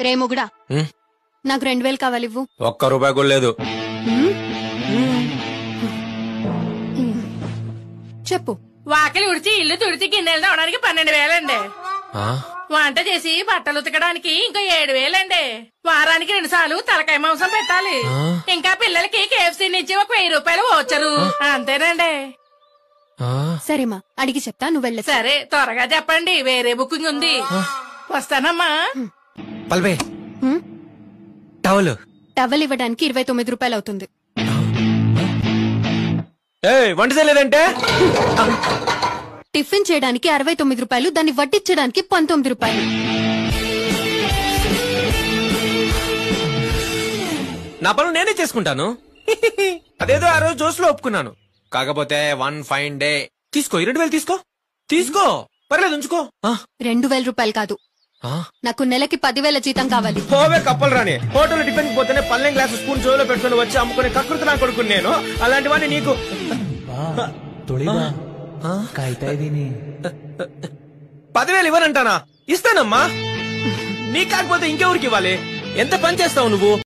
రేముగుడా నాకు 2000 కావాలి ఇవ్వు. ఒక్క రూపాయి కూడా లేదు. చెప్పు. వాకిలి ఉడిచి ఇల్లు తుడిచి గిన్నెలు తోవడానికి 12,000 అండి. వంట చేసి బట్టలు ఉతకడానికి ఇంకో 7,000 అండి. వారానికి 2 సార్లు తలకాయ మాంసం పెట్టాలి. ఇంకా పిల్లలకి KFC నుంచి ఒక 1000 రూపాయలు వచ్చరు. అంతేనండి. సరేమా అడిగి చెప్తా, నువ్వు వెళ్ళ. సరే త్వరగా చెప్పండి, వేరే బుకింగ్ ఉంది. వస్తానమ్మా. పల్వే టవల్ టవల్ ఇవ్వడానికి 29 రూపాయలు అవుతుంది. వంట చేయలేదంటే టిఫిన్ చేయడానికి 69 రూపాయలు, దాన్ని వడ్డించడానికి 19 రూపాయలు. నా పనులు నేనే చేసుకుంటాను. అదేదో ఆ రోజు జోస్లో ఒప్పుకున్నాను. కాకపోతే 1 ఫైన్ డే తీసుకో. 2,000 తీసుకో. తీసుకో, పర్లేదు ఉంచుకో. 2,000 రూపాయలు కాదు, నాకు నెలకి 10,000 జీతం కావాలి. పోవే కప్పలు రాని. హోటల్ టిఫిన్ పోతేనే పల్లెం గ్లాస్ స్పూన్ జోలో పెట్టుకుని వచ్చి అమ్ముకునే కకృతి నా కొడుకు నేను. అలాంటి వాడిని నీకు 10,000 ఇవ్వనంటానా? ఇస్తానమ్మా. నీ కాకపోతే ఇంకెవరికి ఇవ్వాలి? ఎంత పని చేస్తావు నువ్వు?